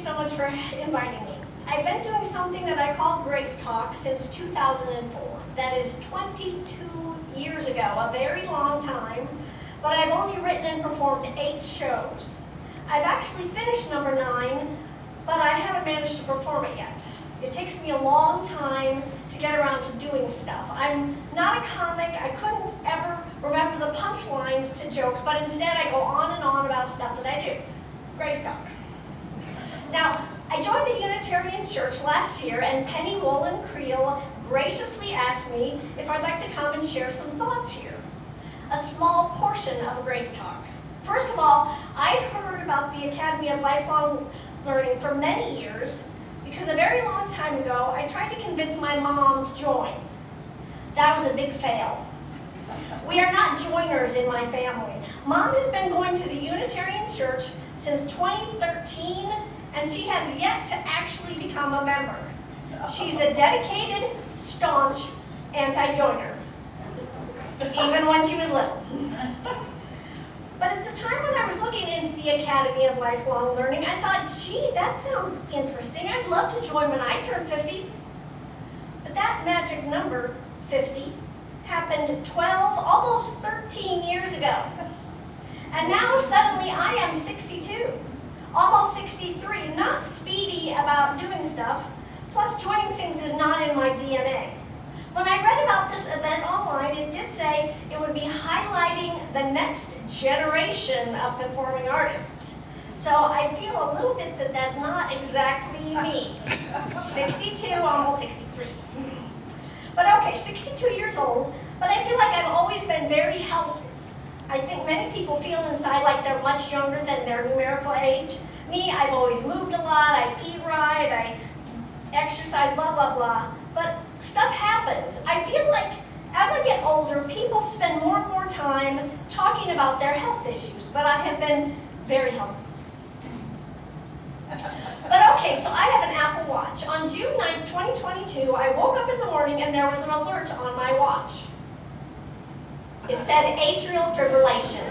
so much for inviting me. I've been doing something that I call Gracetalk since 2004. That is 22 years ago, a very long time, but I've only written and performed 8 shows. I've actually finished number 9, but I haven't managed to perform it yet. It takes me a long time to get around to doing stuff. I'm not a comic. I couldn't ever remember the punchlines to jokes, but instead I go on and on about stuff that I do. Gracetalk. Now, I joined the Unitarian Church last year, and Penny Wolin Creel graciously asked me if I'd like to come and share some thoughts here. A small portion of Gracetalk. First of all, I'd heard about the Academy of Lifelong Learning for many years, because a very long time ago, I tried to convince my mom to join. That was a big fail. We are not joiners in my family. Mom has been going to the Unitarian Church since 2013, and she has yet to actually become a member. She's a dedicated, staunch anti-joiner, even when she was little. But at the time when I was looking into the Academy of Lifelong Learning, I thought, gee, that sounds interesting. I'd love to join when I turn 50. But that magic number, 50, happened 12, almost 13 years ago. And now suddenly I am 62, almost 63, not speedy about doing stuff, plus joining things is not in my DNA. When I read about this event online, it did say it would be highlighting the next generation of performing artists. So I feel a little bit that that's not exactly me. 62, almost 63. But okay, 62 years old, but I feel like I've always been very healthy. I think many people feel inside like they're much younger than their numerical age. Me, I've always moved a lot, I eat right, I exercise, blah, blah, blah. But stuff happens. I feel like as I get older, people spend more and more time talking about their health issues, but I have been very healthy. But okay, so I have an Apple Watch. On June 9th, 2022, I woke up in the morning and there was an alert on my watch. It said atrial fibrillation.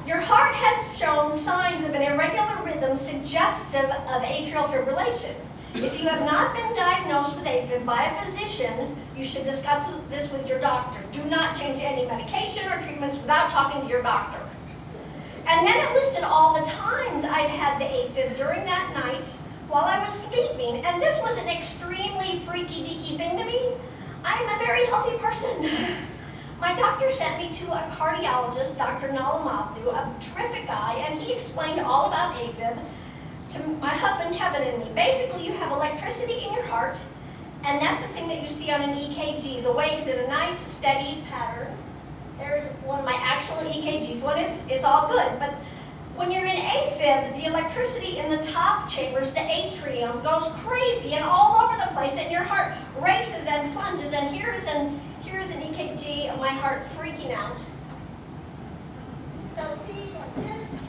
Your heart has shown signs of an irregular rhythm suggestive of atrial fibrillation. If you have not been diagnosed with AFib by a physician, you should discuss this with your doctor. Do not change any medication or treatments without talking to your doctor. And then it listed all the times I'd had the AFib during that night while I was sleeping, and this was an extremely freaky-deaky thing to me. I am a very healthy person. My doctor sent me to a cardiologist, Dr. Nalamathu, a terrific guy, and he explained all about AFib to my husband Kevin and me. Basically, you have electricity in your heart, and that's the thing that you see on an EKG, the waves in a nice, steady pattern. There's one of my actual EKGs. When it's all good, but when you're in AFib, the electricity in the top chambers, the atrium, goes crazy and all over the place, and your heart races and plunges, and here's an EKG of my heart freaking out. So see, this,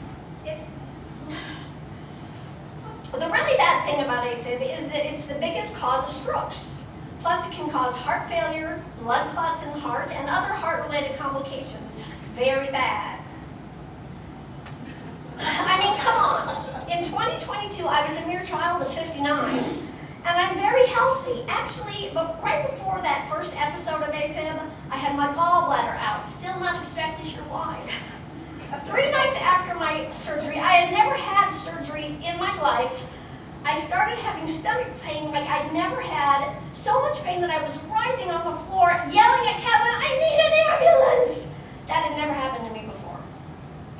the really bad thing about AFib is that it's the biggest cause of strokes. Plus it can cause heart failure, blood clots in the heart, and other heart-related complications. Very bad. I mean, come on. In 2022, I was a mere child of 59, and I'm very healthy. Actually, but right before that first episode of AFib, I had my gallbladder out. Still not exactly sure why. 3 nights after my surgery, I had never had surgery in my life. I started having stomach pain like I'd never had, so much pain that I was writhing on the floor, yelling at Kevin, I need an ambulance! That had never happened to me before.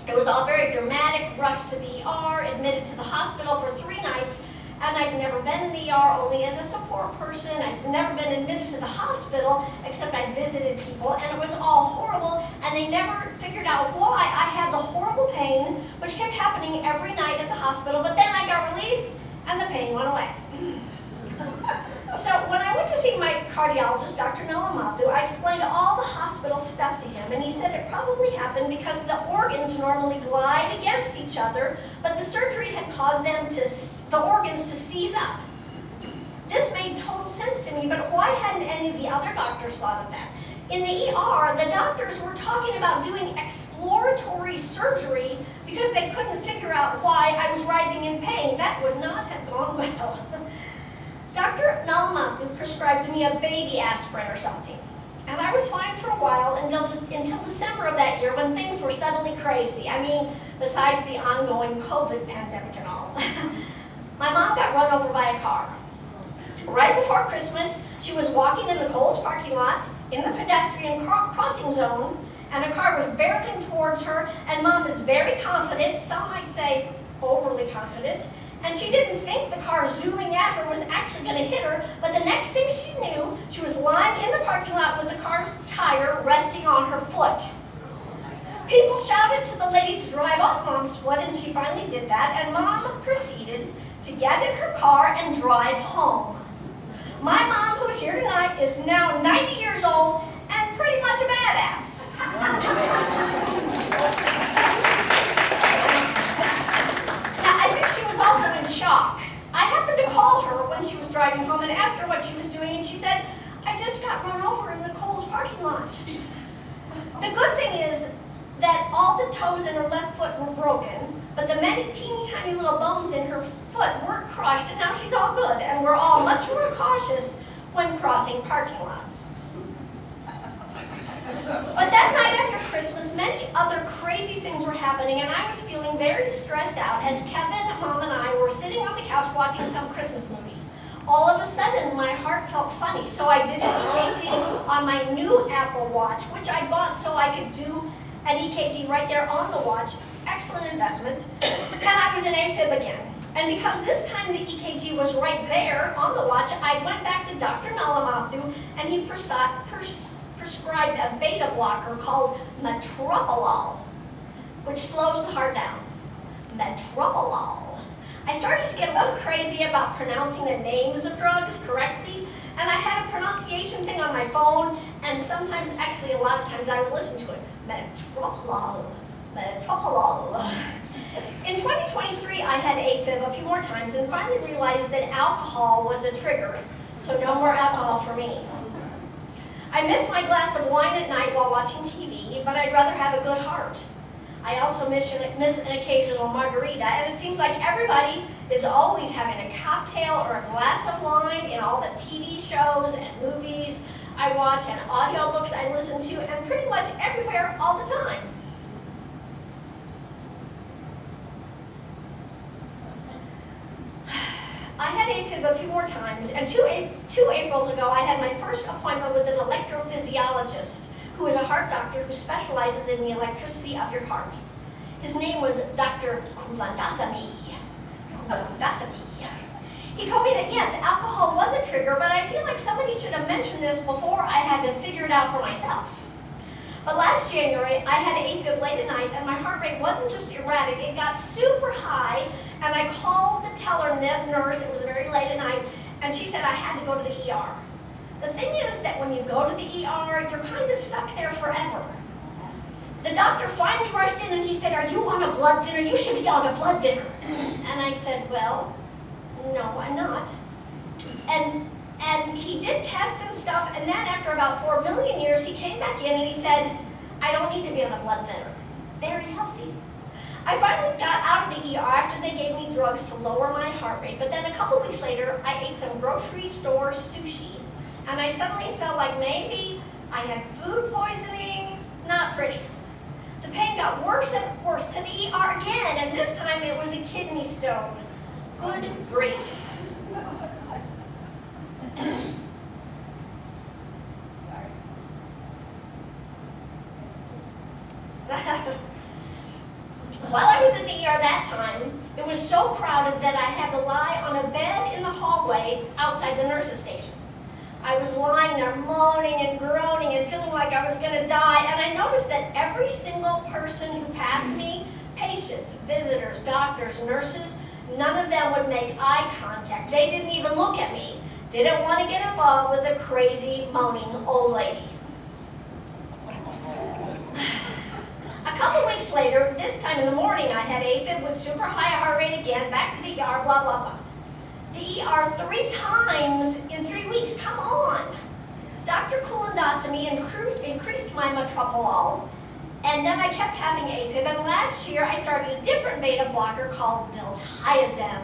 It was all very dramatic, rushed to the ER, admitted to the hospital for 3 nights, and I'd never been in the ER only as a support person. I'd never been admitted to the hospital, except I visited people, and it was all horrible, and they never figured out why I had the horrible pain, which kept happening every night at the hospital, but then I got released, and the pain went away. So when I went to see my cardiologist, Dr. Nalamathu, I explained all the hospital stuff to him, and he said it probably happened because the organs normally glide against each other, but the surgery had caused the organs to seize up. This made total sense to me, but why hadn't any of the other doctors thought of that? In the ER, the doctors were talking about doing exploratory surgery because they couldn't figure out why I was writhing in pain. That would not have gone well. Dr. Nalamathu prescribed me a baby aspirin or something. And I was fine for a while until December of that year when things were suddenly crazy. I mean, besides the ongoing COVID pandemic and all. My mom got run over by a car. Right before Christmas, she was walking in the Kohl's parking lot in the pedestrian crossing zone, and a car was barreling towards her, and Mom is very confident, some might say overly confident, and she didn't think the car zooming at her was actually going to hit her, but the next thing she knew, she was lying in the parking lot with the car's tire resting on her foot. People shouted to the lady to drive off Mom's foot, and she finally did that, and Mom proceeded to get in her car and drive home. My mom, who's here tonight, is now 90 years old and pretty much a badass. Now, I think she was also in shock. I happened to call her when she was driving home and asked her what she was doing, and she said, "I just got run over in the Kohl's parking lot." The good thing is that all the toes in her left foot were broken, but the many teeny tiny little bones in her foot weren't crushed, and now she's all good, and we're all much more cautious when crossing parking lots. But that night after Christmas, many other crazy things were happening, and I was feeling very stressed out as Kevin, Mom, and I were sitting on the couch watching some Christmas movie. All of a sudden, my heart felt funny, so I did an EKG on my new Apple Watch, which I bought so I could do an EKG right there on the watch. Excellent investment. And I was in AFib again. And because this time the EKG was right there on the watch, I went back to Dr. Nalamathu, and he prescribed a beta blocker called metoprolol, which slows the heart down. Metoprolol. I started to get a little crazy about pronouncing the names of drugs correctly, and I had a pronunciation thing on my phone, and sometimes, actually a lot of times, I would listen to it. Metoprolol. Metoprolol. In 2023, I had AFib a few more times and finally realized that alcohol was a trigger, so no more alcohol for me. I miss my glass of wine at night while watching TV, but I'd rather have a good heart. I also miss an occasional margarita, and it seems like everybody is always having a cocktail or a glass of wine in all the TV shows and movies I watch and audiobooks I listen to, and pretty much everywhere all the time. I had AFib a few more times, and two Aprils ago I had my first appointment with an electrophysiologist who is a heart doctor who specializes in the electricity of your heart. His name was Dr. Kulandasamy. He told me that yes, alcohol was a trigger, but I feel like somebody should have mentioned this before I had to figure it out for myself. But last January, I had AFib late at night, and my heart rate wasn't just erratic, it got super high, and I called the teller nurse, it was very late at night, and she said I had to go to the ER. The thing is that when you go to the ER, you're kind of stuck there forever. The doctor finally rushed in and he said, "Are you on a blood thinner? You should be on a blood thinner." And I said, "Well, no, I'm not." And he did tests and stuff, and then after about 4 million years, he came back in and he said, "I don't need to be on a blood thinner. Very healthy." I finally got out of the ER after they gave me drugs to lower my heart rate, but then a couple weeks later, I ate some grocery store sushi, and I suddenly felt like maybe I had food poisoning. Not pretty. The pain got worse and worse, to the ER again, and this time it was a kidney stone. Good grief. Sorry. While I was in the ER that time, it was so crowded that I had to lie on a bed in the hallway outside the nurse's station. I was lying there moaning and groaning and feeling like I was going to die, and I noticed that every single person who passed me, patients, visitors, doctors, nurses, none of them would make eye contact. They didn't even look at me. Didn't want to get involved with a crazy, moaning old lady. A couple weeks later, this time in the morning, I had AFib with super high heart rate again, back to the ER, blah, blah, blah. The ER 3 times in 3 weeks, come on. Dr. Kulandastomy increased my metoprolol, and then I kept having AFib, and last year I started a different beta blocker called diltiazem.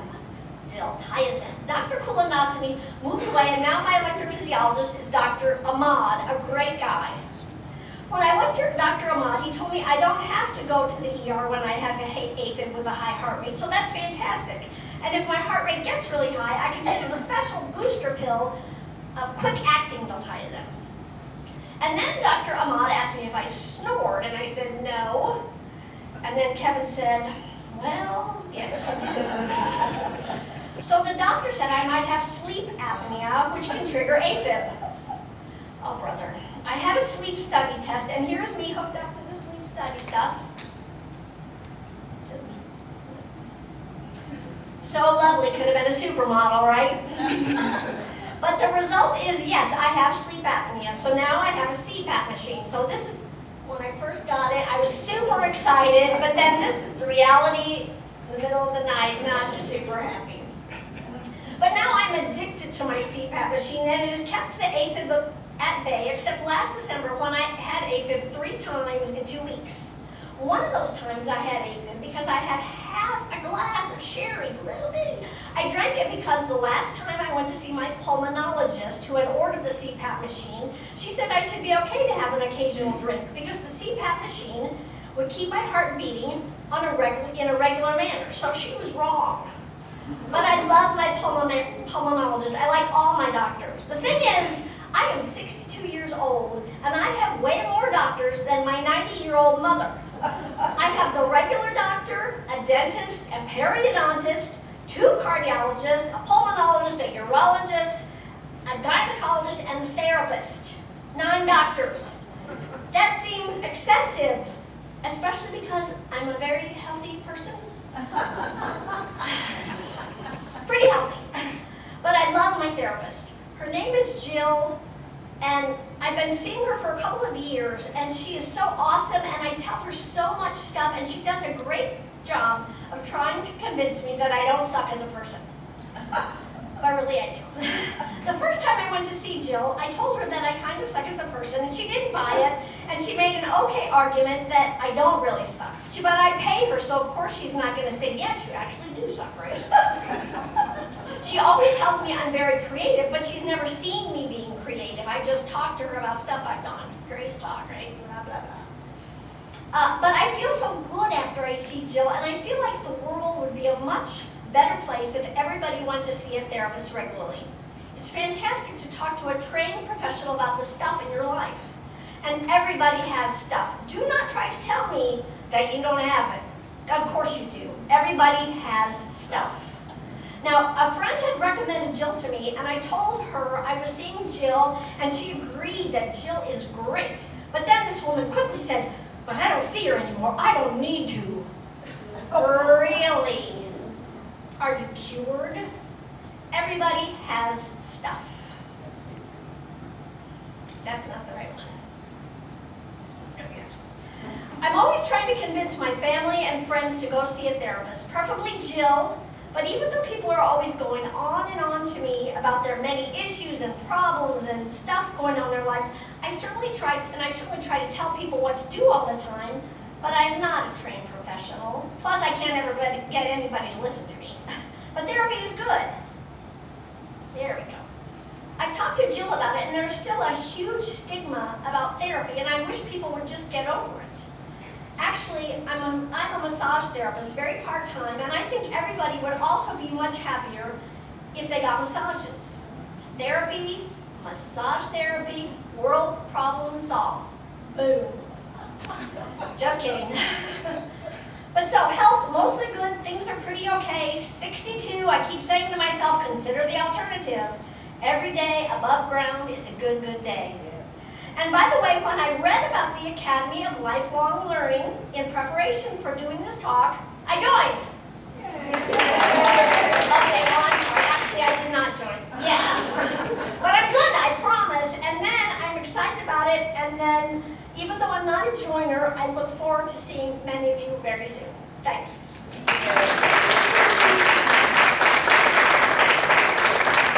Dr. Kulandastomy moved away, and now my electrophysiologist is Dr. Ahmad, a great guy. When I went to Dr. Ahmad, he told me I don't have to go to the ER when I have a AFib with a high heart rate, so that's fantastic. And if my heart rate gets really high, I can take a special booster pill of quick-acting diltiazem. And then Dr. Ahmad asked me if I snored, and I said no. And then Kevin said, well, yes, you do. So the doctor said I might have sleep apnea, which can trigger AFib. Oh, brother. I had a sleep study test, and here's me hooked up to the sleep study stuff. Just so lovely, could have been a supermodel, right? But the result is, yes, I have sleep apnea. So now I have a CPAP machine. So this is, when I first got it, I was super excited, but then this is the reality in the middle of the night, not super happy. But now I'm addicted to my CPAP machine, and it has kept the AFib at bay, except last December when I had AFib 3 times in 2 weeks. One of those times I had AFib because I had half a glass of sherry, little bitty. I drank it because the last time I went to see my pulmonologist, who had ordered the CPAP machine, she said I should be okay to have an occasional drink because the CPAP machine would keep my heart beating in a regular manner. So she was wrong. But I love my pulmonologist. I like all my doctors. The thing is, I am 62 years old, and I have way more doctors than my 90-year-old mother. I have the regular doctor, a dentist, a periodontist, 2 cardiologists, a pulmonologist, a urologist, a gynecologist, and a therapist. 9 doctors. That seems excessive, especially because I'm a very healthy person. Pretty healthy. But I love my therapist. Her name is Jill, and I've been seeing her for a couple of years, and she is so awesome, and I tell her so much stuff, and she does a great job of trying to convince me that I don't suck as a person. But really I do. The first time I went to see Jill, I told her that I kind of suck as a person, and she didn't buy it, and she made an okay argument that I don't really suck. But I pay her, so of course she's not going to say, yes, you actually do suck, right? She always tells me I'm very creative, but she's never seen me being creative. I just talk to her about stuff I've done. Gracetalk, right? Blah, blah, blah. But I feel so good after I see Jill, and I feel like the world would be a much better place if everybody went to see a therapist regularly. It's fantastic to talk to a trained professional about the stuff in your life. And everybody has stuff. Do not try to tell me that you don't have it. Of course you do. Everybody has stuff. Now, a friend had recommended Jill to me, and I told her I was seeing Jill, and she agreed that Jill is great. But then this woman quickly said, but I don't see her anymore. I don't need to. Really? Are you cured? Everybody has stuff. That's not the right one. Yes. I'm always trying to convince my family and friends to go see a therapist, preferably Jill. But even though people are always going on and on to me about their many issues and problems and stuff going on in their lives, I certainly try to tell people what to do all the time, but I'm not a trained professional. Plus, I can't ever get anybody to listen to me. But therapy is good. There we go. I've talked to Jill about it, and there's still a huge stigma about therapy, and I wish people would just get over it. Actually, I'm a massage therapist, very part-time, and I think everybody would also be much happier if they got massages. Therapy, massage therapy, world problem solved. Boom. Just kidding. But so, health, mostly good, things are pretty okay. 62, I keep saying to myself, consider the alternative. Every day above ground is a good, good day. And by the way, when I read about the Academy of Lifelong Learning in preparation for doing this talk, I joined. Okay, well, I'm sorry. Actually, I did not join. Yes. But I'm good, I promise. And then I'm excited about it. And then, even though I'm not a joiner, I look forward to seeing many of you very soon. Thanks.